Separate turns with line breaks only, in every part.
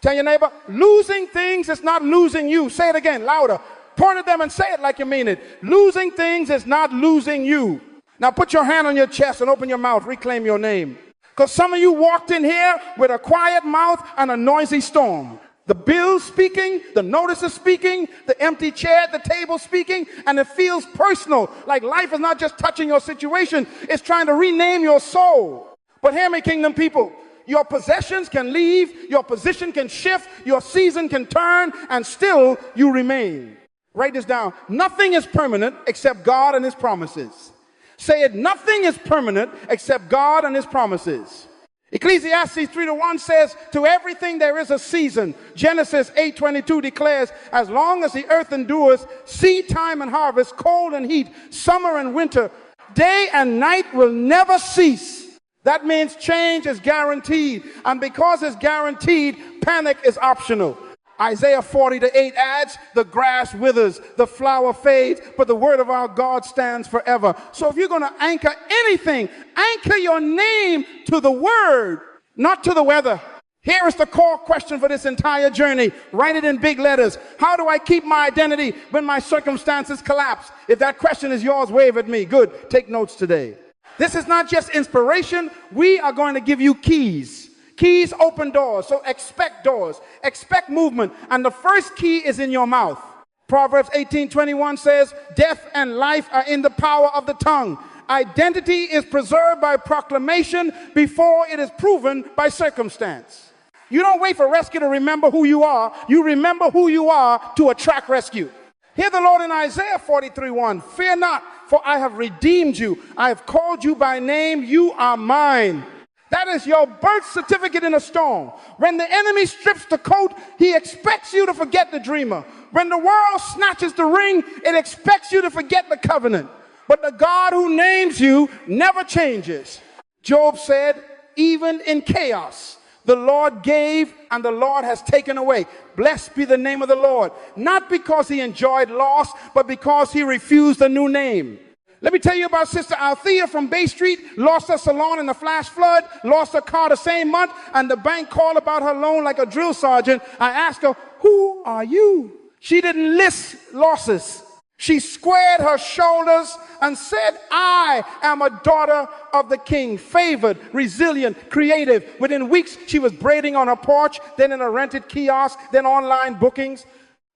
Tell your neighbor, losing things is not losing you. Say it again, louder. Point at them and say it like you mean it. Losing things is not losing you. Now put your hand on your chest and open your mouth. Reclaim your name. Because some of you walked in here with a quiet mouth and a noisy storm. The bills speaking, the notices speaking, the empty chair at the table speaking, and it feels personal, like life is not just touching your situation, it's trying to rename your soul. But hear me, kingdom people, your possessions can leave, your position can shift, your season can turn, and still you remain. Write this down. Nothing is permanent except God and his promises. Say it, nothing is permanent except God and his promises. Ecclesiastes 3:1 says, to everything there is a season. Genesis 8:22 declares, as long as the earth endures, seed time and harvest, cold and heat, summer and winter, day and night will never cease. That means change is guaranteed. And because it's guaranteed, panic is optional. Isaiah 40:8 adds, the grass withers, the flower fades, but the word of our God stands forever. So if you're going to anchor anything, anchor your name to the word, not to the weather. Here is the core question for this entire journey. Write it in big letters. How do I keep my identity when my circumstances collapse? If that question is yours, wave at me. Good. Take notes today. This is not just inspiration. We are going to give you keys. Keys open doors, so expect doors, expect movement, and the first key is in your mouth. Proverbs 18:21 says, death and life are in the power of the tongue. Identity is preserved by proclamation before it is proven by circumstance. You don't wait for rescue to remember who you are. You remember who you are to attract rescue. Hear the Lord in Isaiah 43:1. Fear not, for I have redeemed you. I have called you by name. You are mine. That is your birth certificate in a storm. When the enemy strips the coat, he expects you to forget the dreamer. When the world snatches the ring, it expects you to forget the covenant. But the God who names you never changes. Job said, even in chaos, the Lord gave and the Lord has taken away. Blessed be the name of the Lord. Not because he enjoyed loss, but because he refused a new name. Let me tell you about Sister Althea from Bay Street. Lost her salon in the flash flood, lost her car the same month, and the bank called about her loan like a drill sergeant. I asked her, who are you? She didn't list losses. She squared her shoulders and said, I am a daughter of the King, favored, resilient, creative. Within weeks, she was braiding on her porch, then in a rented kiosk, then online bookings.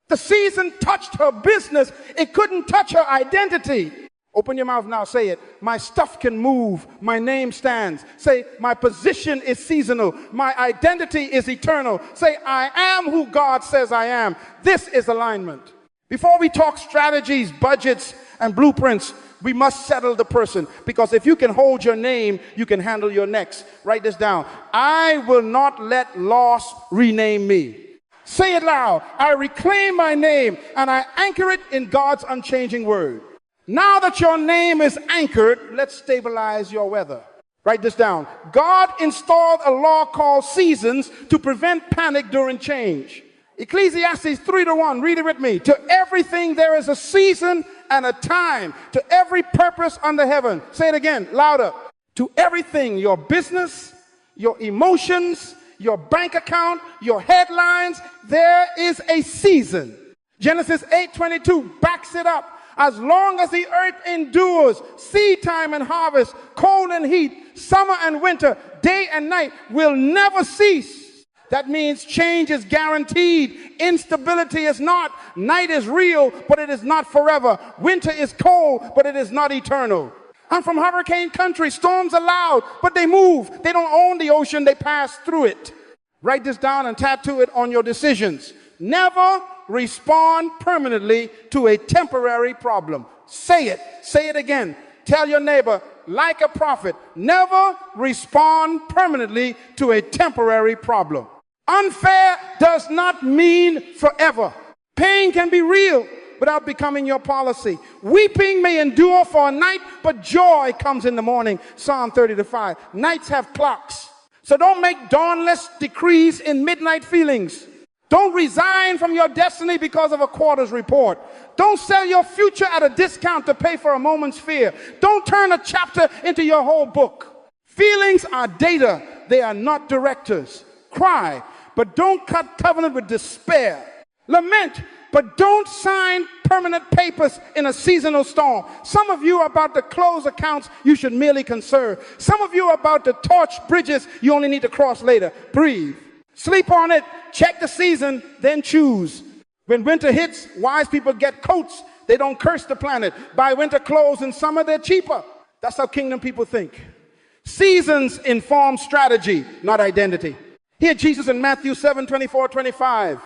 The season touched her business. It couldn't touch her identity. Open your mouth now, say it. My stuff can move, my name stands. Say, my position is seasonal, my identity is eternal. Say, I am who God says I am. This is alignment. Before we talk strategies, budgets, and blueprints, we must settle the person. Because if you can hold your name, you can handle your next. Write this down. I will not let loss rename me. Say it loud. I reclaim my name and I anchor it in God's unchanging word. Now that your name is anchored, let's stabilize your weather. Write this down. God installed a law called seasons to prevent panic during change. Ecclesiastes 3:1, read it with me. To everything there is a season and a time, to every purpose under heaven. Say it again, louder. To everything, your business, your emotions, your bank account, your headlines, there is a season. Genesis 8:22 backs it up. As long as the earth endures, seed time and harvest, cold and heat, summer and winter, day and night will never cease. That means change is guaranteed. Instability is not. Night is real, but it is not forever. Winter is cold, but it is not eternal. I'm from hurricane country. Storms are loud, but they move. They don't own the ocean. They pass through it. Write this down and tattoo it on your decisions. Never respond permanently to a temporary problem. Say it. Say it again. Tell your neighbor, like a prophet, never respond permanently to a temporary problem. Unfair does not mean forever. Pain can be real without becoming your policy. Weeping may endure for a night, but joy comes in the morning. Psalm 30:5. Nights have clocks. So don't make dawnless decrees in midnight feelings. Don't resign from your destiny because of a quarter's report. Don't sell your future at a discount to pay for a moment's fear. Don't turn a chapter into your whole book. Feelings are data. They are not directors. Cry, but don't cut covenant with despair. Lament, but don't sign permanent papers in a seasonal storm. Some of you are about to close accounts you should merely conserve. Some of you are about to torch bridges you only need to cross later. Breathe. Sleep on it. Check the season, then choose. When winter hits, wise people get coats. They don't curse the planet. Buy winter clothes in summer, they're cheaper. That's how kingdom people think. Seasons inform strategy, not identity. Hear Jesus in Matthew 7:24-25.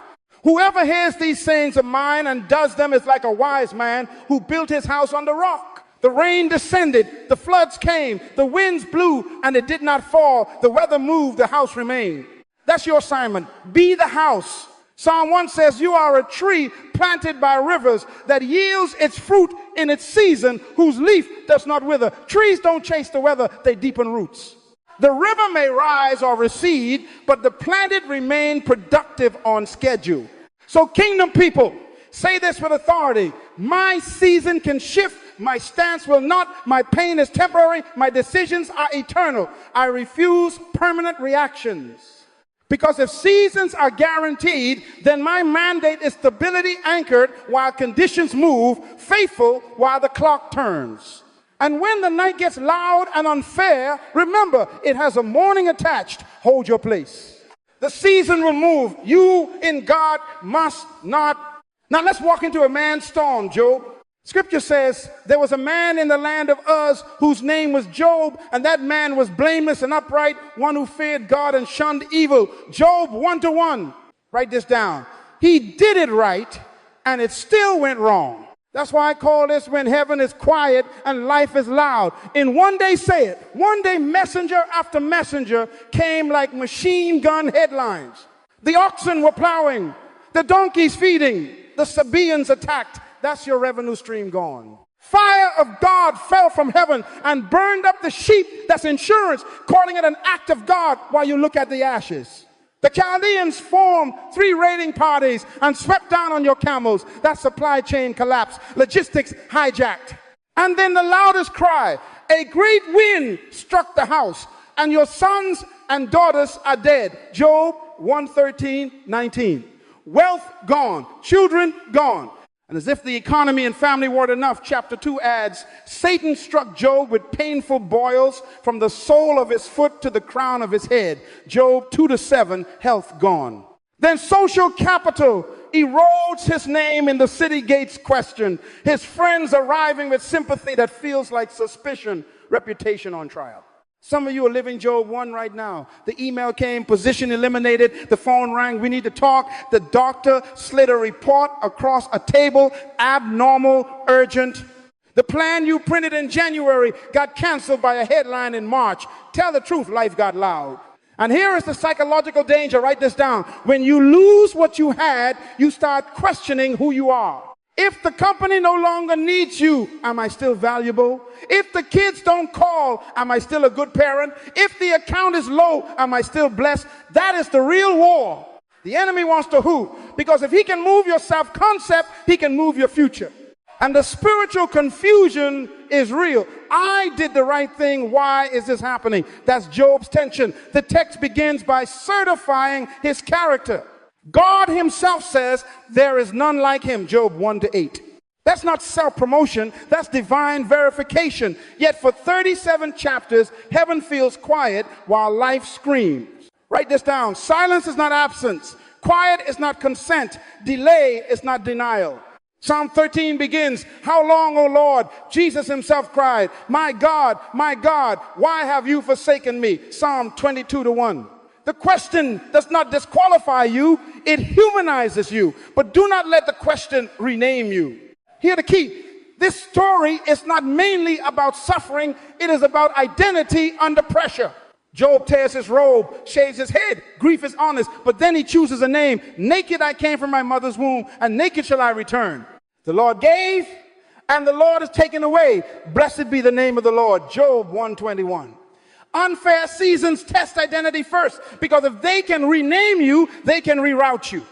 Whoever hears these sayings of mine and does them is like a wise man who built his house on the rock. The rain descended, the floods came, the winds blew, and it did not fall. The weather moved, the house remained. That's your assignment. Be the house. Psalm 1 says, you are a tree planted by rivers that yields its fruit in its season, whose leaf does not wither. Trees don't chase the weather, they deepen roots. The river may rise or recede, but the planted remain productive on schedule. So kingdom people, say this with authority. My season can shift, my stance will not, my pain is temporary, my decisions are eternal. I refuse permanent reactions. Because if seasons are guaranteed, then my mandate is stability anchored while conditions move, faithful while the clock turns. And when the night gets loud and unfair, remember, it has a morning attached. Hold your place. The season will move. You in God must not. Now let's walk into a man's storm, Job. Scripture says there was a man in the land of Uz whose name was Job, and that man was blameless and upright, one who feared God and shunned evil. Job 1-1. Write this down. He did it right, and it still went wrong. That's why I call this when heaven is quiet and life is loud. In one day, say it, one day messenger after messenger came like machine gun headlines. The oxen were plowing, the donkeys feeding, the Sabaeans attacked. That's your revenue stream gone. Fire of God fell from heaven and burned up the sheep. That's insurance, calling it an act of God while you look at the ashes. The Chaldeans formed 3 raiding parties and swept down on your camels. That supply chain collapsed. Logistics hijacked. And then the loudest cry, a great wind struck the house, and your sons and daughters are dead. Job 1:13-19. Wealth gone, children gone. And as if the economy and family weren't enough, chapter 2 adds, Satan struck Job with painful boils from the sole of his foot to the crown of his head. Job 2-7, health gone. Then social capital erodes his name in the city gates questioned. His friends arriving with sympathy that feels like suspicion, reputation on trial. Some of you are living Job 1 right now. The email came, position eliminated, the phone rang, we need to talk. The doctor slid a report across a table, abnormal, urgent. The plan you printed in January got canceled by a headline in March. Tell the truth, life got loud. And here is the psychological danger, write this down. When you lose what you had, you start questioning who you are. If the company no longer needs you, am I still valuable? If the kids don't call, am I still a good parent? If the account is low, am I still blessed? That is the real war. The enemy wants to who? Because if he can move your self-concept, he can move your future. And the spiritual confusion is real. I did the right thing. Why is this happening? That's Job's tension. The text begins by certifying his character. God himself says there is none like him, Job 1-8. That's not self-promotion, that's divine verification. Yet for 37 chapters, heaven feels quiet while life screams. Write this down. Silence is not absence. Quiet is not consent. Delay is not denial. Psalm 13 begins, how long, O Lord? Jesus himself cried, my God, why have you forsaken me? Psalm 22-1. The question does not disqualify you, it humanizes you. But do not let the question rename you. Hear the key. This story is not mainly about suffering, it is about identity under pressure. Job tears his robe, shaves his head, grief is honest, but then he chooses a name. Naked I came from my mother's womb, and naked shall I return. The Lord gave, and the Lord has taken away. Blessed be the name of the Lord. Job 1:21. Unfair seasons test identity first, because if they can rename you, they can reroute you.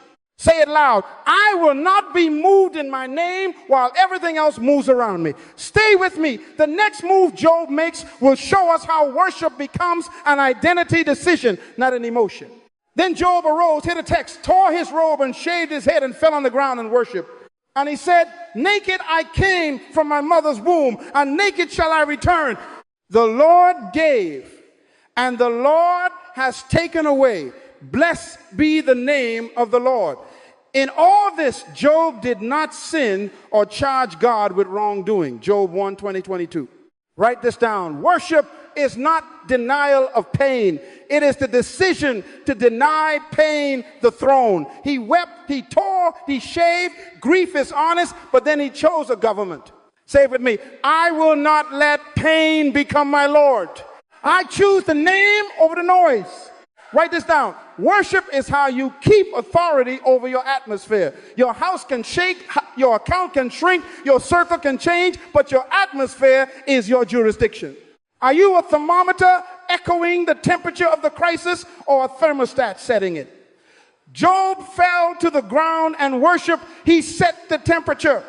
Say it loud. I will not be moved in my name while everything else moves around me. Stay with me. The next move Job makes will show us how worship becomes an identity decision, not an emotion. Then Job arose, hit a text, tore his robe and shaved his head and fell on the ground and worshiped. And he said, naked I came from my mother's womb, and naked shall I return. The Lord gave, and the Lord has taken away. Blessed be the name of the Lord. In all this, Job did not sin or charge God with wrongdoing. Job 1, 20, 22. Write this down. Worship is not denial of pain. It is the decision to deny pain the throne. He wept, he tore, he shaved. Grief is honest, but then he chose a government. Say it with me. I will not let pain become my Lord. I choose the name over the noise. Write this down. Worship is how you keep authority over your atmosphere. Your house can shake, your account can shrink, your circle can change, but your atmosphere is your jurisdiction. Are you a thermometer echoing the temperature of the crisis, or a thermostat setting it? Job fell to the ground and worshiped. He set the temperature.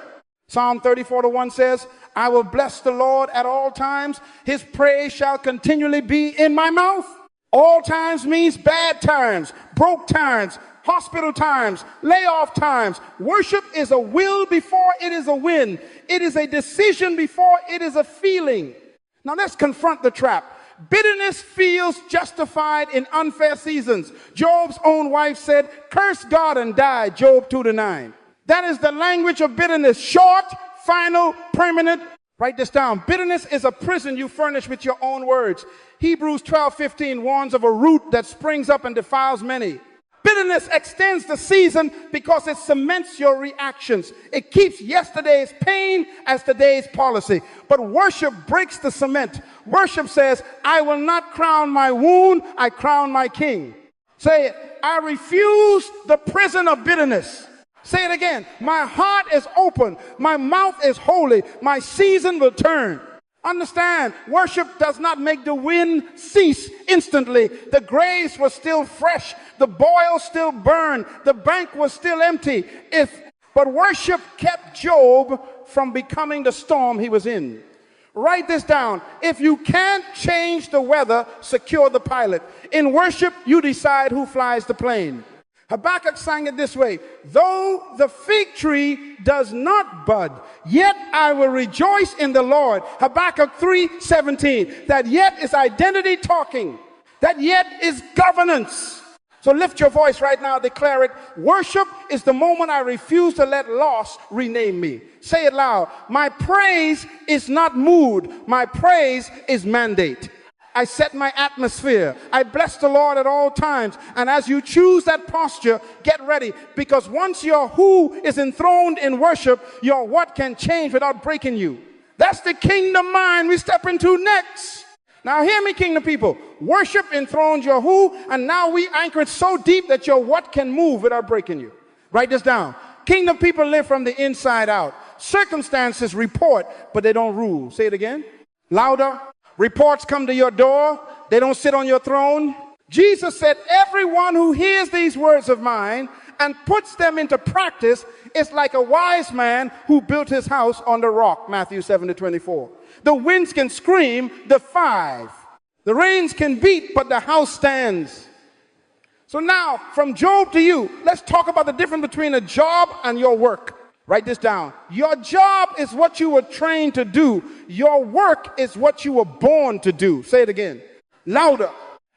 Psalm 34:1 says, I will bless the Lord at all times. His praise shall continually be in my mouth. All times means bad times, broke times, hospital times, layoff times. Worship is a will before it is a win. It is a decision before it is a feeling. Now let's confront the trap. Bitterness feels justified in unfair seasons. Job's own wife said, curse God and die, Job 2-9. That is the language of bitterness. Short, final, permanent. Write this down. Bitterness is a prison you furnish with your own words. Hebrews 12:15 warns of a root that springs up and defiles many. Bitterness extends the season because it cements your reactions. It keeps yesterday's pain as today's policy. But worship breaks the cement. Worship says, I will not crown my wound, I crown my king. Say it. I refuse the prison of bitterness. Say it again. My heart is open. My mouth is holy. My season will turn. Understand, worship does not make the wind cease instantly. The graves were still fresh. The boils still burned. The bank was still empty. But worship kept Job from becoming the storm he was in. Write this down. If you can't change the weather, secure the pilot. In worship, you decide who flies the plane. Habakkuk sang it this way. Though the fig tree does not bud, yet I will rejoice in the Lord. Habakkuk 3:17. That yet is identity talking. That yet is governance. So lift your voice right now, declare it. Worship is the moment I refuse to let loss rename me. Say it loud. My praise is not mood. My praise is mandate. I set my atmosphere. I bless the Lord at all times. And as you choose that posture, get ready. Because once your who is enthroned in worship, your what can change without breaking you. That's the kingdom mind we step into next. Now hear me, kingdom people. Worship enthroned your who, and now we anchor it so deep that your what can move without breaking you. Write this down. Kingdom people live from the inside out. Circumstances report, but they don't rule. Say it again. Louder. Reports come to your door. They don't sit on your throne. Jesus said, everyone who hears these words of mine and puts them into practice is like a wise man who built his house on the rock. Matthew 7:24. The winds can scream, the 5. The rains can beat, but the house stands. So now, from Job to you, let's talk about the difference between a job and your work. Write this down. Your job is what you were trained to do. Your work is what you were born to do. Say it again. Louder.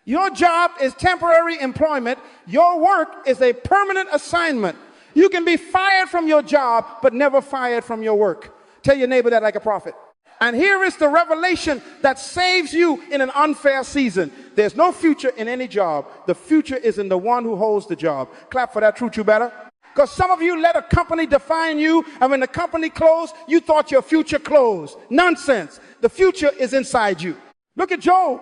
Your job is temporary employment. Your work is a permanent assignment. You can be fired from your job, but never fired from your work. Tell your neighbor that like a prophet. And here is the revelation that saves you in an unfair season. There's no future in any job. The future is in the one who holds the job. Clap for that truth, you better. Because some of you let a company define you, and when the company closed, you thought your future closed. Nonsense. The future is inside you. Look at Job.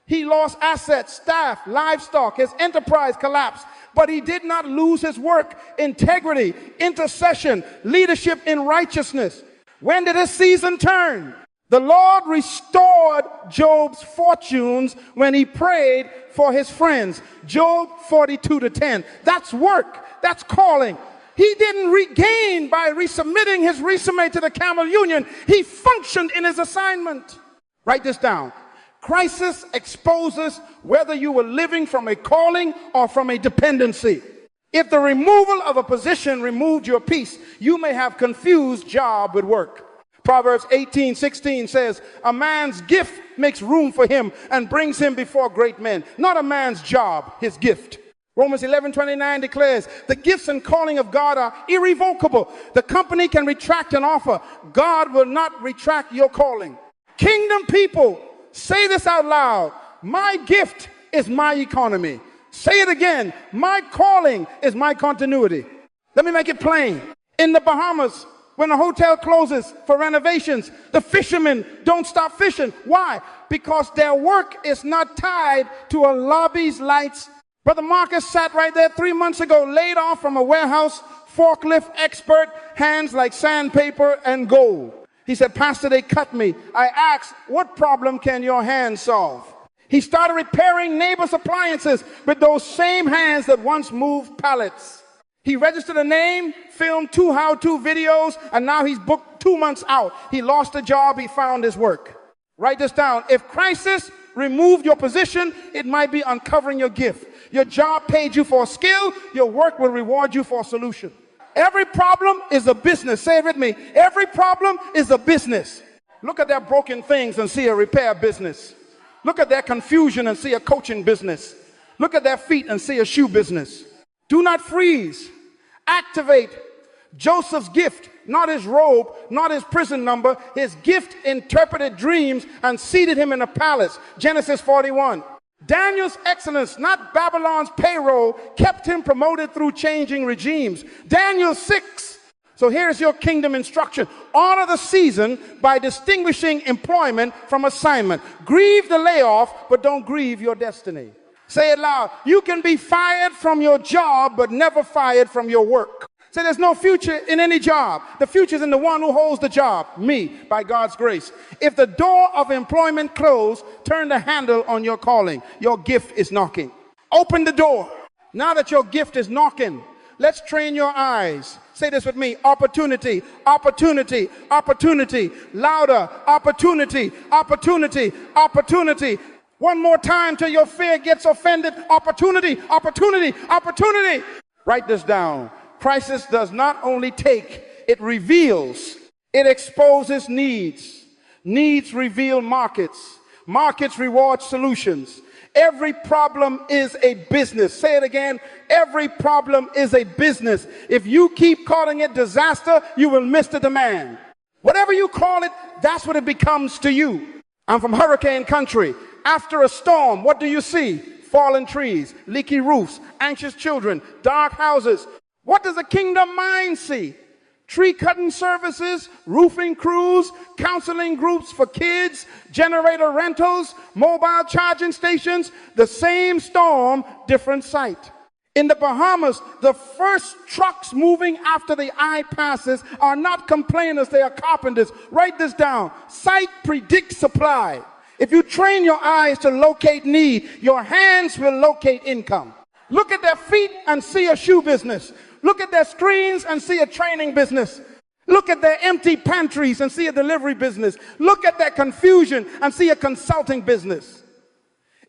He lost assets, staff, livestock. His enterprise collapsed. But he did not lose his work, integrity, intercession, leadership in righteousness. When did his season turn? The Lord restored Job's fortunes when he prayed for his friends. Job 42:10. That's work. That's calling. He didn't regain by resubmitting his resume to the Camel Union. He functioned in his assignment. Write this down. Crisis exposes whether you were living from a calling or from a dependency. If the removal of a position removed your peace, you may have confused job with work. Proverbs 18:16 says, a man's gift makes room for him and brings him before great men. Not a man's job, his gift. Romans 11:29 declares, the gifts and calling of God are irrevocable. The company can retract an offer. God will not retract your calling. Kingdom people, say this out loud. My gift is my economy. Say it again. My calling is my continuity. Let me make it plain. In the Bahamas, when a hotel closes for renovations, the fishermen don't stop fishing. Why? Because their work is not tied to a lobby's lights. Brother Marcus sat right there 3 months ago, laid off from a warehouse, forklift expert, hands like sandpaper and gold. He said, Pastor, they cut me. I asked, what problem can your hands solve? He started repairing neighbors' appliances with those same hands that once moved pallets. He registered a name, filmed 2 how-to videos, and now he's booked 2 months out. He lost a job, he found his work. Write this down. If crisis removed your position, it might be uncovering your gift. Your job paid you for a skill, your work will reward you for a solution. Every problem is a business. Say it with me. Every problem is a business. Look at their broken things and see a repair business. Look at their confusion and see a coaching business. Look at their feet and see a shoe business. Do not freeze. Activate Joseph's gift, not his robe, not his prison number. His gift interpreted dreams and seated him in a palace. Genesis 41. Daniel's excellence, not Babylon's payroll, kept him promoted through changing regimes. Daniel 6. So here's your kingdom instruction. Honor the season by distinguishing employment from assignment. Grieve the layoff, but don't grieve your destiny. Say it loud. You can be fired from your job, but never fired from your work. Say there's no future in any job. The future is in the one who holds the job, me, by God's grace. If the door of employment closed, turn the handle on your calling. Your gift is knocking. Open the door. Now that your gift is knocking, let's train your eyes. Say this with me. Opportunity, opportunity, opportunity. Louder. Opportunity, opportunity, opportunity. One more time till your fear gets offended. Opportunity, opportunity, opportunity. Write this down. Crisis does not only take, it reveals. It exposes needs. Needs reveal markets. Markets reward solutions. Every problem is a business. Say it again. Every problem is a business. If you keep calling it disaster, you will miss the demand. Whatever you call it, that's what it becomes to you. I'm from hurricane country. After a storm, what do you see? Fallen trees, leaky roofs, anxious children, dark houses. What does a kingdom mind see? Tree cutting services, roofing crews, counseling groups for kids, generator rentals, mobile charging stations. The same storm, different sight. In the Bahamas, the first trucks moving after the eye passes are not complainers, they are carpenters. Write this down. Sight predicts supply. If you train your eyes to locate need, your hands will locate income. Look at their feet and see a shoe business. Look at their screens and see a training business. Look at their empty pantries and see a delivery business. Look at their confusion and see a consulting business.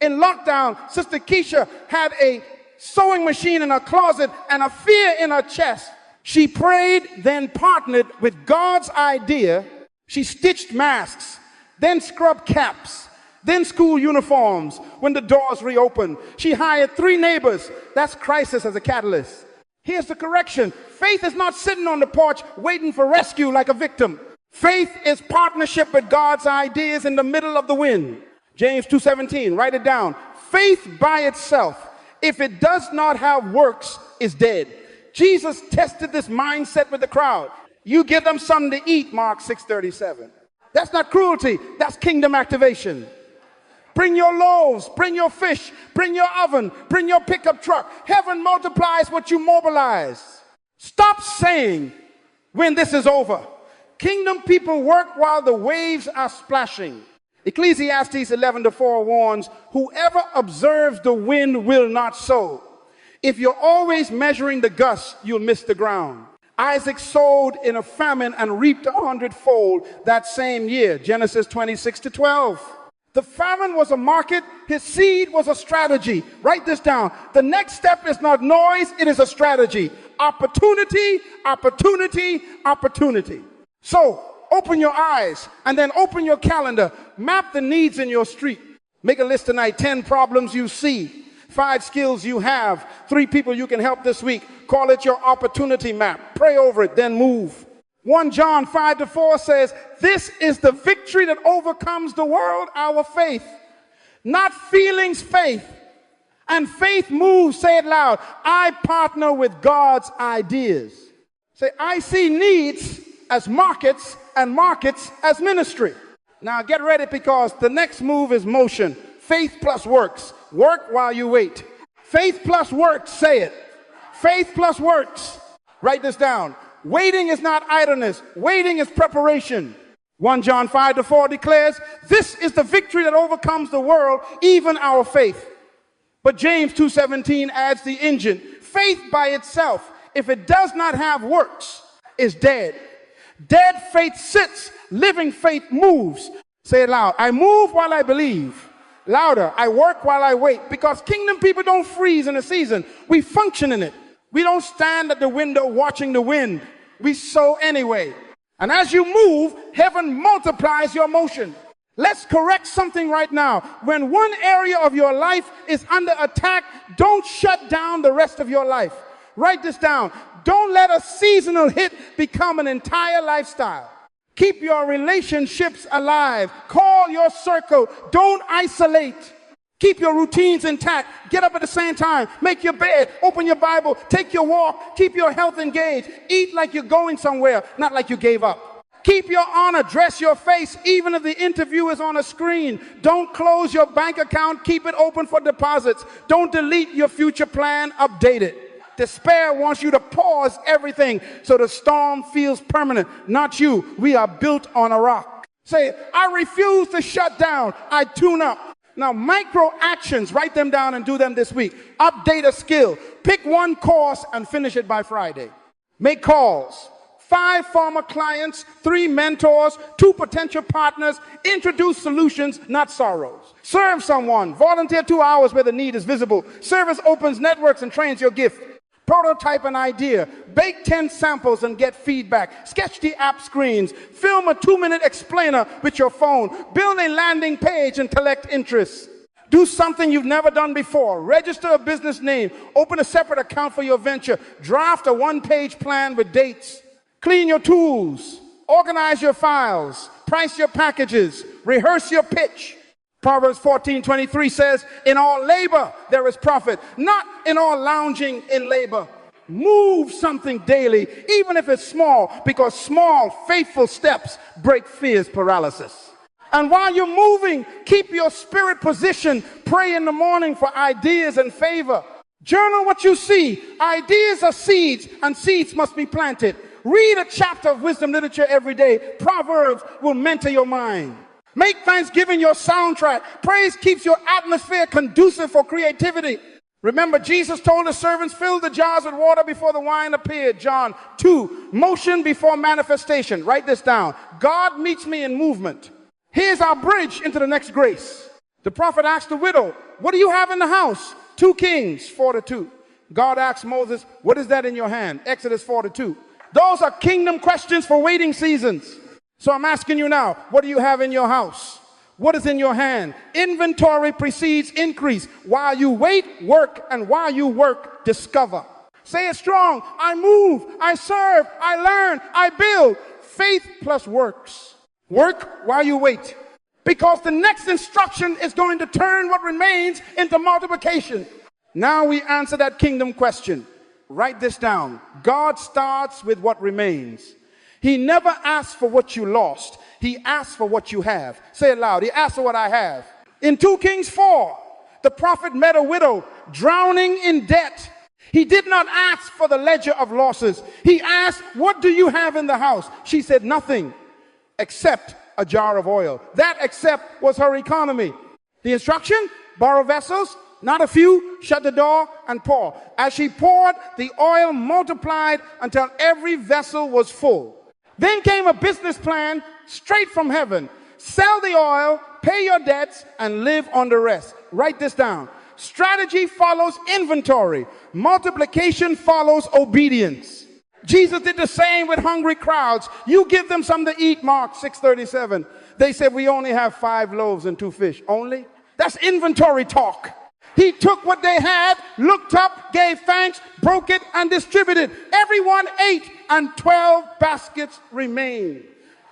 In lockdown, Sister Keisha had a sewing machine in her closet and a fear in her chest. She prayed, then partnered with God's idea. She stitched masks, then scrubbed caps, then school uniforms when the doors reopened. She hired 3 neighbors. That's crisis as a catalyst. Here's the correction. Faith is not sitting on the porch waiting for rescue like a victim. Faith is partnership with God's ideas in the middle of the wind. James 2:17, write it down. Faith by itself, if it does not have works, is dead. Jesus tested this mindset with the crowd. You give them something to eat, Mark 6:37. That's not cruelty, that's kingdom activation. Bring your loaves, bring your fish, bring your oven, bring your pickup truck. Heaven multiplies what you mobilize. Stop saying when this is over. Kingdom people work while the waves are splashing. Ecclesiastes 11:4 warns, whoever observes the wind will not sow. If you're always measuring the gusts, you'll miss the ground. Isaac sowed in a famine and reaped 100-fold that same year. Genesis 26:12. The famine was a market. His seed was a strategy. Write this down. The next step is not noise. It is a strategy. Opportunity, opportunity, opportunity. So open your eyes and then open your calendar. Map the needs in your street. Make a list tonight. 10 problems you see. 5 skills you have. 3 people you can help this week. Call it your opportunity map. Pray over it, then move. 1 John 5-4 says, this is the victory that overcomes the world, our faith. Not feelings, faith. And faith moves, say it loud. I partner with God's ideas. Say, I see needs as markets and markets as ministry. Now get ready, because the next move is motion. Faith plus works. Work while you wait. Faith plus works, say it. Faith plus works. Write this down. Waiting is not idleness. Waiting is preparation. 1 John 5-4 declares, this is the victory that overcomes the world, even our faith. But James 2:17 adds the engine. Faith by itself, if it does not have works, is dead. Dead faith sits, living faith moves. Say it loud. I move while I believe. Louder. I work while I wait. Because kingdom people don't freeze in a season. We function in it. We don't stand at the window watching the wind. We sow anyway. And as you move, heaven multiplies your motion. Let's correct something right now. When one area of your life is under attack, don't shut down the rest of your life. Write this down. Don't let a seasonal hit become an entire lifestyle. Keep your relationships alive. Call your circle. Don't isolate. Keep your routines intact. Get up at the same time. Make your bed. Open your Bible. Take your walk. Keep your health engaged. Eat like you're going somewhere, not like you gave up. Keep your honor. Dress your face, even if the interview is on a screen. Don't close your bank account. Keep it open for deposits. Don't delete your future plan. Update it. Despair wants you to pause everything so the storm feels permanent. Not you. We are built on a rock. Say, I refuse to shut down. I tune up. Now, micro actions, write them down and do them this week. Update a skill. Pick one course and finish it by Friday. Make calls. 5 former clients, 3 mentors, 2 potential partners. Introduce solutions, not sorrows. Serve someone. Volunteer 2 hours where the need is visible. Service opens networks and trains your gift. Prototype an idea. Bake 10 samples and get feedback. Sketch the app screens. Film a 2-minute explainer with your phone. Build a landing page and collect interest. Do something you've never done before. Register a business name. Open a separate account for your venture. Draft a 1-page plan with dates. Clean your tools. Organize your files. Price your packages. Rehearse your pitch. Proverbs 14:23 says, in all labor there is profit, not in all lounging in labor. Move something daily, even if it's small, because small, faithful steps break fear's paralysis. And while you're moving, keep your spirit positioned. Pray in the morning for ideas and favor. Journal what you see. Ideas are seeds, and seeds must be planted. Read a chapter of wisdom literature every day. Proverbs will mentor your mind. Make Thanksgiving your soundtrack. Praise keeps your atmosphere conducive for creativity. Remember, Jesus told the servants, fill the jars with water before the wine appeared. John 2, motion before manifestation. Write this down. God meets me in movement. Here's our bridge into the next grace. The prophet asked the widow, what do you have in the house? 2 Kings 4-2. God asked Moses, what is that in your hand? Exodus 4-2. Those are kingdom questions for waiting seasons. So I'm asking you now, what do you have in your house? What is in your hand? Inventory precedes increase. While you wait, work, and while you work, discover. Say it strong. I move, I serve, I learn, I build. Faith plus works. Work while you wait. Because the next instruction is going to turn what remains into multiplication. Now we answer that kingdom question. Write this down. God starts with what remains. He never asks for what you lost. He asks for what you have. Say it loud. He asks for what I have. In 2 Kings 4, the prophet met a widow drowning in debt. He did not ask for the ledger of losses. He asked, what do you have in the house? She said, nothing except a jar of oil. That except was her economy. The instruction, borrow vessels, not a few, shut the door and pour. As she poured, the oil multiplied until every vessel was full. Then came a business plan straight from heaven. Sell the oil, pay your debts, and live on the rest. Write this down. Strategy follows inventory. Multiplication follows obedience. Jesus did the same with hungry crowds. You give them something to eat, Mark 6:37. They said, we only have 5 loaves and 2 fish. Only? That's inventory talk. He took what they had, looked up, gave thanks, broke it, and distributed. Everyone ate, and 12 baskets remained.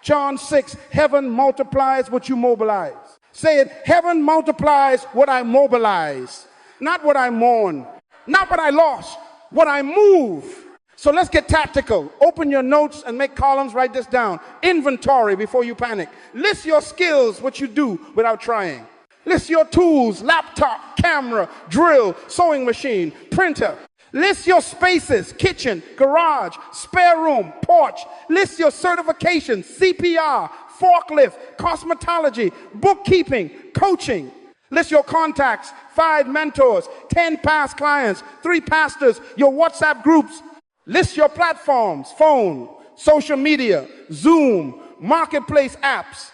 John 6, heaven multiplies what you mobilize. Say it, heaven multiplies what I mobilize. Not what I mourn, not what I lost, what I move. So let's get tactical. Open your notes and make columns, write this down. Inventory before you panic. List your skills, what you do without trying. List your tools, laptop, camera, drill, sewing machine, printer. List your spaces, kitchen, garage, spare room, porch. List your certifications, CPR, forklift, cosmetology, bookkeeping, coaching. List your contacts, 5 mentors, 10 past clients, 3 pastors, your WhatsApp groups. List your platforms, phone, social media, Zoom, marketplace apps.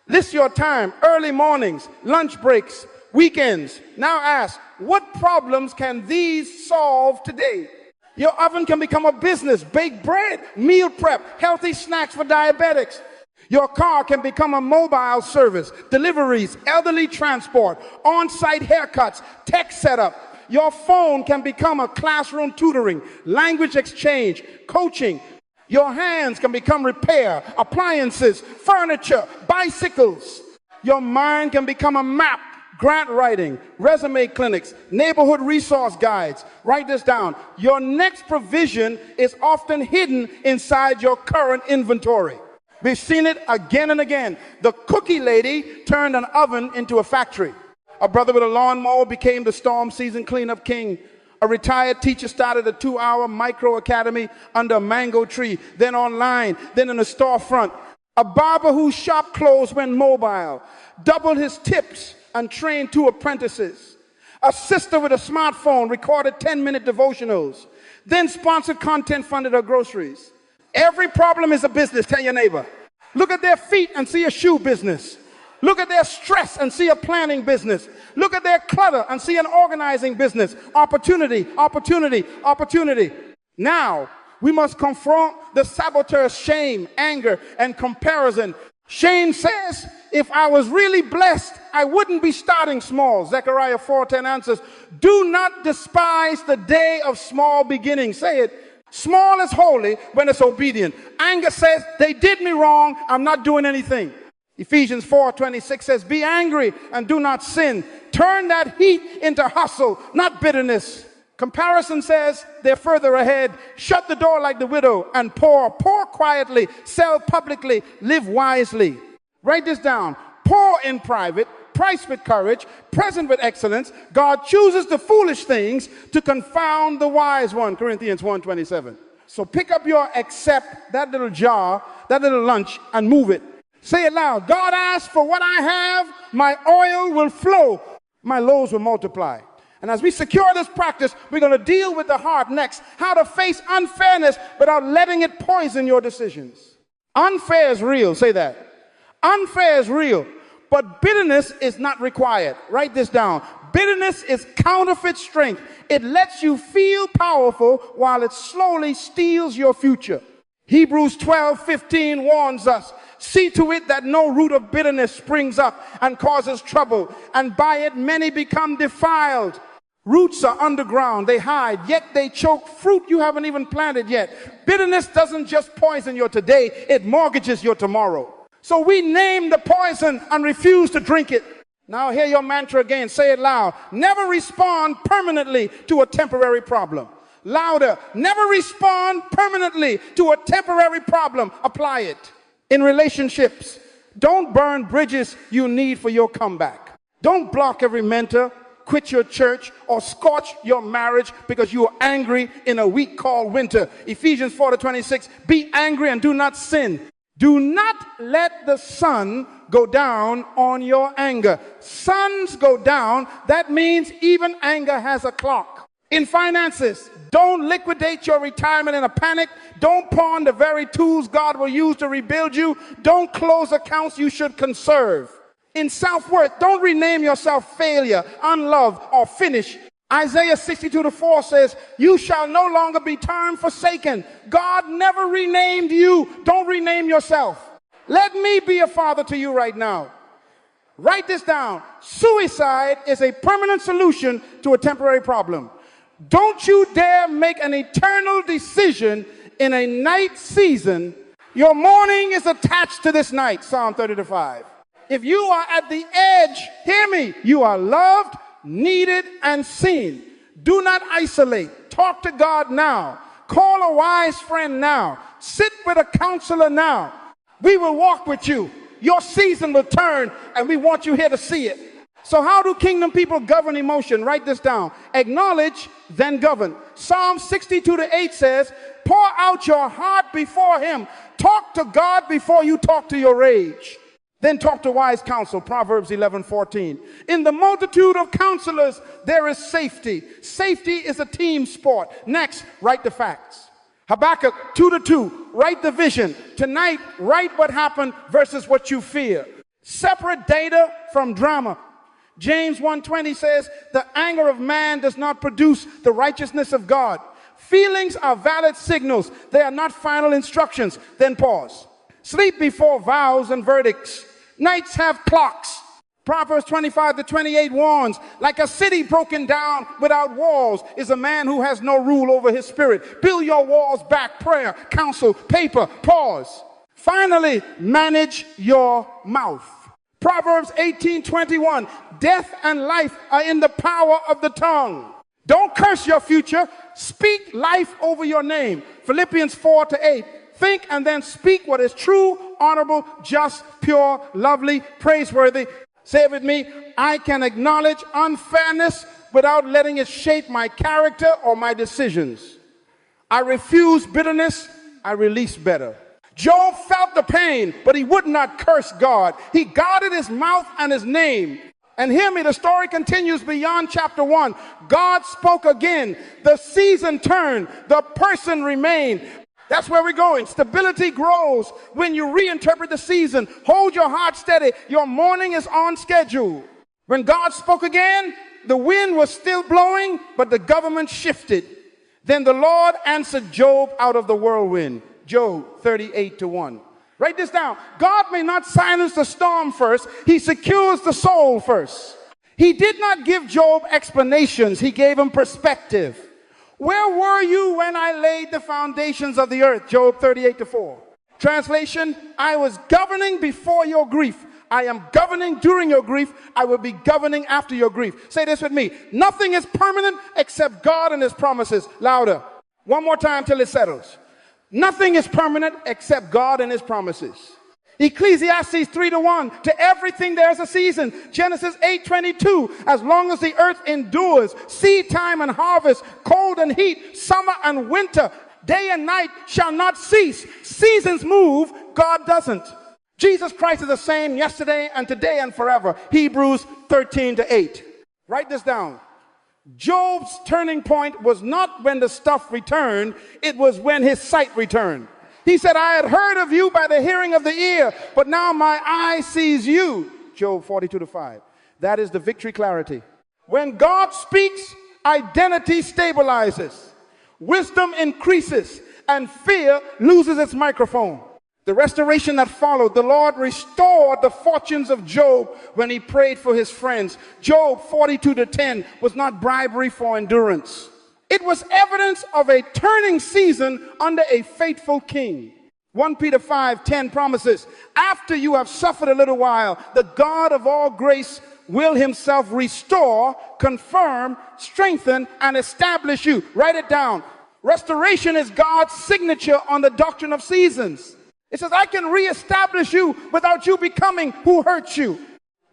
List your time, early mornings, lunch breaks, weekends. Now ask, what problems can these solve today? Your oven can become a business, bake bread, meal prep, healthy snacks for diabetics. Your car can become a mobile service, deliveries, elderly transport, on-site haircuts, tech setup. Your phone can become a classroom tutoring, language exchange, coaching. Your hands can become repair, appliances, furniture, bicycles. Your mind can become a map, grant writing, resume clinics, neighborhood resource guides. Write this down. Your next provision is often hidden inside your current inventory. We've seen it again and again. The cookie lady turned an oven into a factory. A brother with a lawnmower became the storm season cleanup king. A retired teacher started a 2-hour micro academy under a mango tree, then online, then in a storefront. A barber whose shop closed went mobile, doubled his tips and trained 2 apprentices. A sister with a smartphone recorded 10-minute devotionals, then sponsored content funded her groceries. Every problem is a business, tell your neighbor. Look at their feet and see a shoe business. Look at their stress and see a planning business. Look at their clutter and see an organizing business. Opportunity, opportunity, opportunity. Now, we must confront the saboteur's shame, anger, and comparison. Shame says, if I was really blessed, I wouldn't be starting small. Zechariah 4:10 answers, do not despise the day of small beginnings. Say it. Small is holy when it's obedient. Anger says, they did me wrong, I'm not doing anything. Ephesians 4:26 says, be angry and do not sin. Turn that heat into hustle, not bitterness. Comparison says, they're further ahead. Shut the door like the widow and pour quietly, sell publicly, live wisely. Write this down. Pour in private, price with courage, present with excellence. God chooses the foolish things to confound the wise one. Corinthians 1:27. So pick up your accept, that little jar, that little lunch, and move it. Say it loud. God asked for what I have, my oil will flow, my loaves will multiply. And as we secure this practice, we're going to deal with the heart next. How to face unfairness without letting it poison your decisions. Unfair is real. Say that. Unfair is real. But bitterness is not required. Write this down. Bitterness is counterfeit strength. It lets you feel powerful while it slowly steals your future. Hebrews 12:15 warns us, see to it that no root of bitterness springs up and causes trouble, and by it many become defiled. Roots are underground, they hide, yet they choke fruit you haven't even planted yet. Bitterness doesn't just poison your today, it mortgages your tomorrow. So we name the poison and refuse to drink it. Now hear your mantra again, say it loud. Never respond permanently to a temporary problem. Louder, never respond permanently to a temporary problem. Apply it. In relationships, don't burn bridges you need for your comeback. Don't block every mentor, quit your church, or scorch your marriage because you are angry in a week called winter. Ephesians 4:26, be angry and do not sin. Do not let the sun go down on your anger. Suns go down, that means even anger has a clock. In finances, don't liquidate your retirement in a panic. Don't pawn the very tools God will use to rebuild you. Don't close accounts you should conserve. In self-worth, don't rename yourself failure, unloved, or finished. Isaiah 62:4 says, you shall no longer be termed forsaken. God never renamed you. Don't rename yourself. Let me be a father to you right now. Write this down. Suicide is a permanent solution to a temporary problem. Don't you dare make an eternal decision in a night season. Your morning is attached to this night, Psalm 30:5. If you are at the edge, hear me, you are loved, needed, and seen. Do not isolate. Talk to God now. Call a wise friend now. Sit with a counselor now. We will walk with you. Your season will turn, and we want you here to see it. So how do kingdom people govern emotion? Write this down. Acknowledge, then govern. Psalm 62:8 says, pour out your heart before him. Talk to God before you talk to your rage. Then talk to wise counsel, Proverbs 11:14. In the multitude of counselors, there is safety. Safety is a team sport. Next, write the facts. Habakkuk 2:2, write the vision. Tonight, write what happened versus what you fear. Separate data from drama. James 1:20 says, the anger of man does not produce the righteousness of God. Feelings are valid signals. They are not final instructions. Then pause. Sleep before vows and verdicts. Nights have clocks. Proverbs 25:28 warns, like a city broken down without walls is a man who has no rule over his spirit. Build your walls back. Prayer, counsel, paper, pause. Finally, manage your mouth. Proverbs 18:21, death and life are in the power of the tongue. Don't curse your future. Speak life over your name. Philippians 4:8. Think and then speak what is true, honorable, just, pure, lovely, praiseworthy. Say it with me. I can acknowledge unfairness without letting it shape my character or my decisions. I refuse bitterness. I release better. Job felt the pain, but he would not curse God. He guarded his mouth and his name. And hear me, the story continues beyond chapter 1. God spoke again. The season turned. The person remained. That's where we're going. Stability grows when you reinterpret the season. Hold your heart steady. Your morning is on schedule. When God spoke again, the wind was still blowing, but the government shifted. Then the Lord answered Job out of the whirlwind. Job 38:1. Write this down. God may not silence the storm first. He secures the soul first. He did not give Job explanations. He gave him perspective. Where were you when I laid the foundations of the earth? Job 38:4. Translation, I was governing before your grief. I am governing during your grief. I will be governing after your grief. Say this with me. Nothing is permanent except God and his promises. Louder. One more time till it settles. Nothing is permanent except God and his promises. Ecclesiastes 3:1, to everything there is a season. Genesis 8:22, as long as the earth endures, seed time and harvest, cold and heat, summer and winter, day and night shall not cease. Seasons move, God doesn't. Jesus Christ is the same yesterday and today and forever. Hebrews 13:8. Write this down. Job's turning point was not when the stuff returned, it was when his sight returned. He said, I had heard of you by the hearing of the ear, but now my eye sees you. Job 42:5. That is the victory clarity. When God speaks, identity stabilizes, wisdom increases, and fear loses its microphone. The restoration that followed, the Lord restored the fortunes of Job when he prayed for his friends. Job 42:10 was not bribery for endurance. It was evidence of a turning season under a faithful king. 1 Peter 5:10 promises, after you have suffered a little while, the God of all grace will himself restore, confirm, strengthen, and establish you. Write it down. Restoration is God's signature on the doctrine of seasons. It says, I can reestablish you without you becoming who hurt you.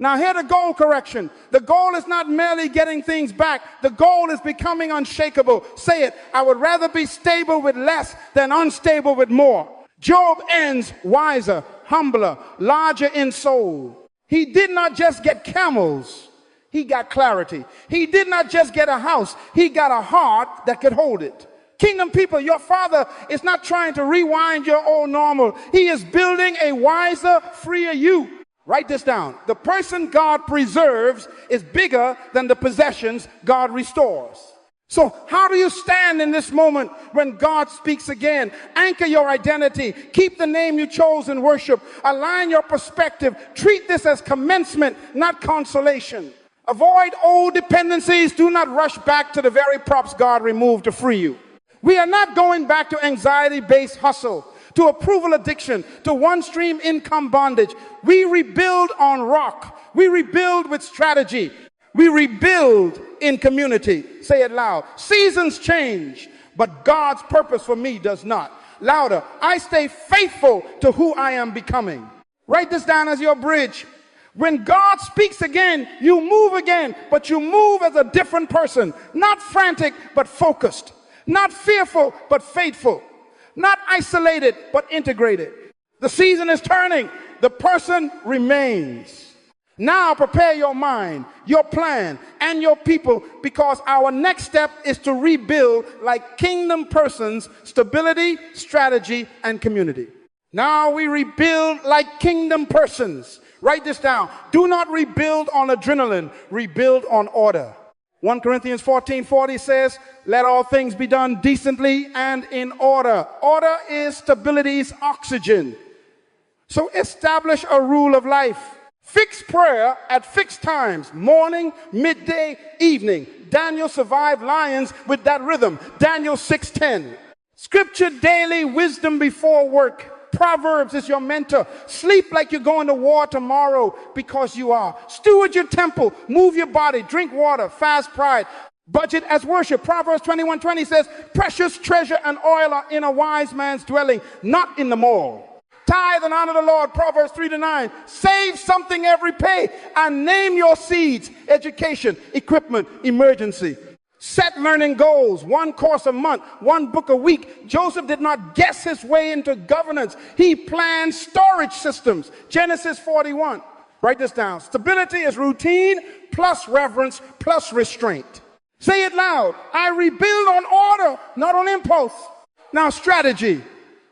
Now, here the goal correction. The goal is not merely getting things back. The goal is becoming unshakable. Say it. I would rather be stable with less than unstable with more. Job ends wiser, humbler, larger in soul. He did not just get camels. He got clarity. He did not just get a house. He got a heart that could hold it. Kingdom people, your Father is not trying to rewind your old normal. He is building a wiser, freer you. Write this down. The person God preserves is bigger than the possessions God restores. So how do you stand in this moment when God speaks again? Anchor your identity. Keep the name you chose in worship. Align your perspective. Treat this as commencement, not consolation. Avoid old dependencies. Do not rush back to the very props God removed to free you. We are not going back to anxiety-based hustle, to approval addiction, to one-stream income bondage. We rebuild on rock. We rebuild with strategy. We rebuild in community. Say it loud. Seasons change, but God's purpose for me does not. Louder. I stay faithful to who I am becoming. Write this down as your bridge. When God speaks again, you move again, but you move as a different person. Not frantic, but focused. Not fearful, but faithful. Not isolated, but integrated. The season is turning. The person remains. Now prepare your mind, your plan, and your people, because our next step is to rebuild like kingdom persons, stability, strategy, and community. Now we rebuild like kingdom persons. Write this down. Do not rebuild on adrenaline. Rebuild on order. 1 Corinthians 14:40 says, let all things be done decently and in order. Order is stability's oxygen. So establish a rule of life. Fix prayer at fixed times, morning, midday, evening. Daniel survived lions with that rhythm. Daniel 6:10. Scripture daily, wisdom before work. Proverbs is your mentor. Sleep like you're going to war tomorrow, because you are. Steward your temple. Move your body. Drink water. Fast pride. Budget as worship. Proverbs 21:20 says, precious treasure and oil are in a wise man's dwelling, not in the mall. Tithe and honor the Lord. Proverbs 3-9. Save something every pay and name your seeds. Education, equipment, emergency. Set learning goals. 1 course a month, 1 book a week. Joseph did not guess his way into governance. He planned storage systems. Genesis 41. Write this down. Stability is routine plus reverence plus restraint. Say it loud. I rebuild on order, not on impulse. Now strategy.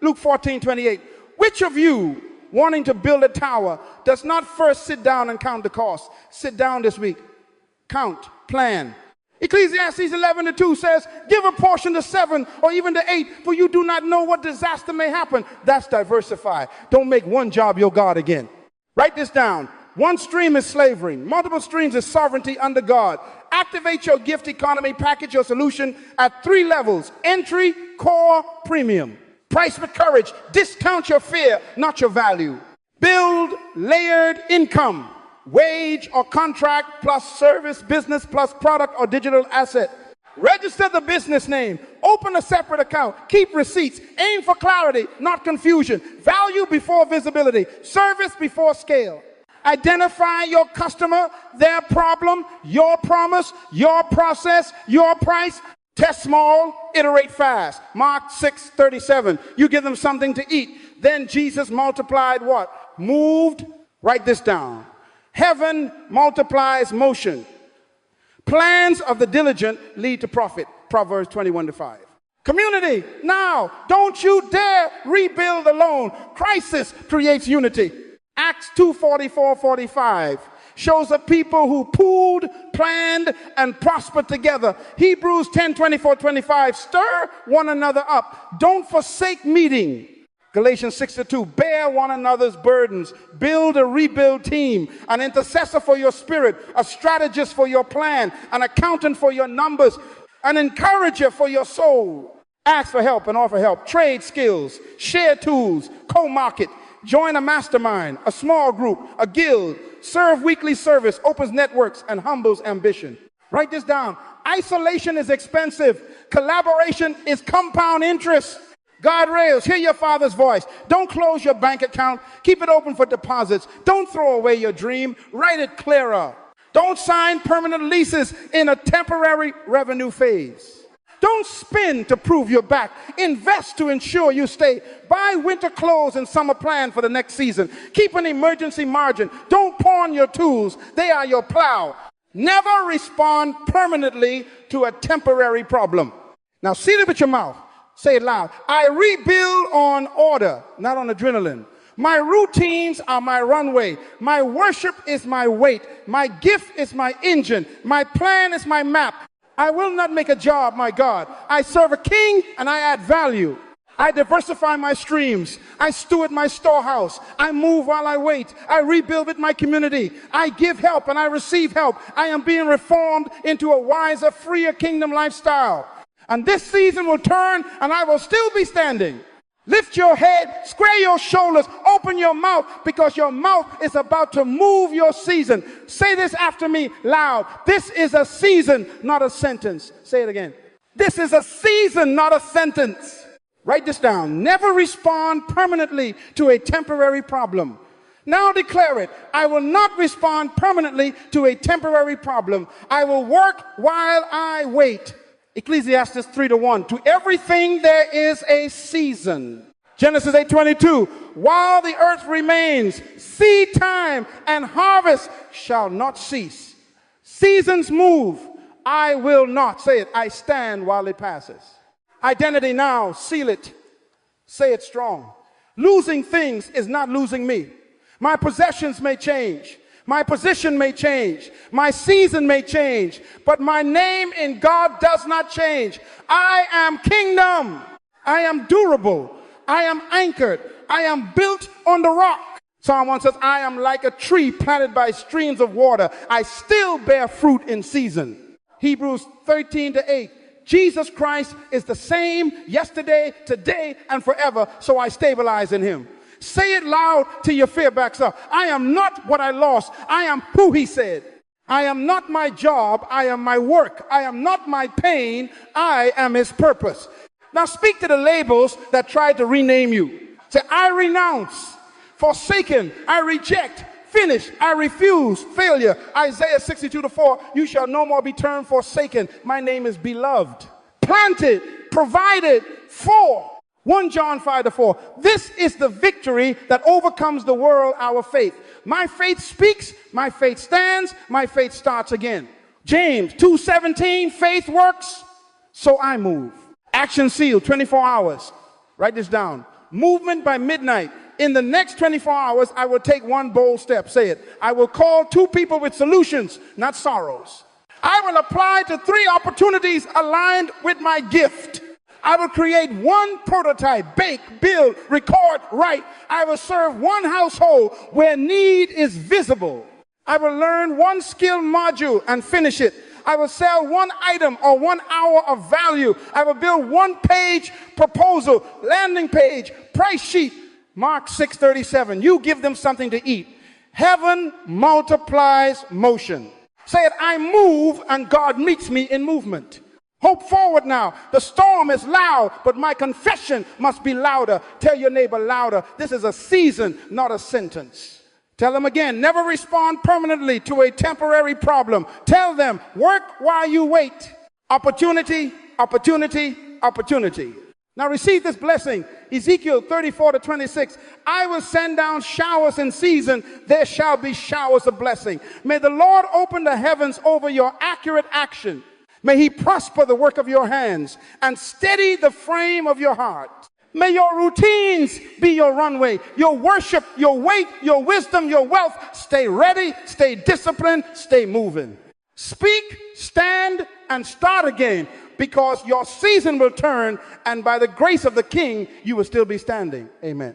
Luke 14:28. Which of you, wanting to build a tower, does not first sit down and count the cost? Sit down this week. Count. Plan. Ecclesiastes 11:2 says, give a portion to 7 or even to 8, for you do not know what disaster may happen. That's diversify. Don't make one job your God again. Write this down. One stream is slavery. Multiple streams is sovereignty under God. Activate your gift economy. Package your solution at 3 levels. Entry, core, premium. Price with courage. Discount your fear, not your value. Build layered income. Wage or contract plus service, business plus product or digital asset. Register the business name. Open a separate account. Keep receipts. Aim for clarity, not confusion. Value before visibility. Service before scale. Identify your customer, their problem, your promise, your process, your price. Test small, iterate fast. Mark 6:37. You give them something to eat. Then Jesus multiplied what? Moved. Write this down. Heaven multiplies motion. Plans of the diligent lead to profit. Proverbs 21:5. Community, now, don't you dare rebuild alone. Crisis creates unity. Acts 2:44-45 shows a people who pooled, planned, and prospered together. Hebrews 10:24-25, stir one another up. Don't forsake meeting. Galatians 6:2, bear one another's burdens. Build a rebuild team. An intercessor for your spirit. A strategist for your plan. An accountant for your numbers. An encourager for your soul. Ask for help and offer help. Trade skills. Share tools. Co-market. Join a mastermind. A small group. A guild. Serve weekly service. Opens networks and humbles ambition. Write this down. Isolation is expensive. Collaboration is compound interest. Guardrails, hear your Father's voice. Don't close your bank account. Keep it open for deposits. Don't throw away your dream. Write it clearer. Don't sign permanent leases in a temporary revenue phase. Don't spin to prove you're back. Invest to ensure you stay. Buy winter clothes and summer plan for the next season. Keep an emergency margin. Don't pawn your tools. They are your plow. Never respond permanently to a temporary problem. Now, see it with your mouth. Say it loud. I rebuild on order, not on adrenaline. My routines are my runway. My worship is my weight. My gift is my engine. My plan is my map. I will not make a job my God. I serve a king and I add value. I diversify my streams. I steward my storehouse. I move while I wait. I rebuild with my community. I give help and I receive help. I am being reformed into a wiser, freer kingdom lifestyle. And this season will turn and I will still be standing. Lift your head, square your shoulders, open your mouth, because your mouth is about to move your season. Say this after me loud. This is a season, not a sentence. Say it again. This is a season, not a sentence. Write this down. Never respond permanently to a temporary problem. Now declare it. I will not respond permanently to a temporary problem. I will work while I wait. Ecclesiastes 3:1. To everything there is a season. Genesis 8:22. While the earth remains, seed time and harvest shall not cease. Seasons move. I will not. Say it. I stand while it passes. Identity now. Seal it. Say it strong. Losing things is not losing me. My possessions may change. My position may change. My season may change. But my name in God does not change. I am kingdom. I am durable. I am anchored. I am built on the rock. Psalm 1 says, I am like a tree planted by streams of water. I still bear fruit in season. Hebrews 13:8. Jesus Christ is the same yesterday, today, and forever. So I stabilize in him. Say it loud till your fear backs up. I am not what I lost. I am who he said. I am not my job. I am my work. I am not my pain. I am his purpose. Now speak to the labels that tried to rename you. Say, I renounce, forsaken, I reject, finish, I refuse, failure. Isaiah 62:4, you shall no more be termed forsaken. My name is beloved, planted, provided for. 1 John 5:4. This is the victory that overcomes the world, our faith. My faith speaks, my faith stands, my faith starts again. James 2:17, faith works, so I move. Action sealed, 24 hours. Write this down. Movement by midnight. In the next 24 hours, I will take one bold step. Say it. I will call 2 people with solutions, not sorrows. I will apply to 3 opportunities aligned with my gift. I will create 1 prototype, bake, build, record, write. I will serve 1 household where need is visible. I will learn 1 skill module and finish it. I will sell 1 item or 1 hour of value. I will build 1-page proposal, landing page, price sheet. Mark 6:37. You give them something to eat. Heaven multiplies motion. Say it. I move and God meets me in movement. Hope forward now. The storm is loud, but my confession must be louder. Tell your neighbor louder. This is a season, not a sentence. Tell them again, never respond permanently to a temporary problem. Tell them, work while you wait. Opportunity, opportunity, opportunity. Now receive this blessing. Ezekiel 34:26. I will send down showers in season. There shall be showers of blessing. May the Lord open the heavens over your accurate action. May he prosper the work of your hands and steady the frame of your heart. May your routines be your runway, your worship, your weight, your wisdom, your wealth. Stay ready, stay disciplined, stay moving. Speak, stand, and start again, because your season will turn, and by the grace of the King, you will still be standing. Amen.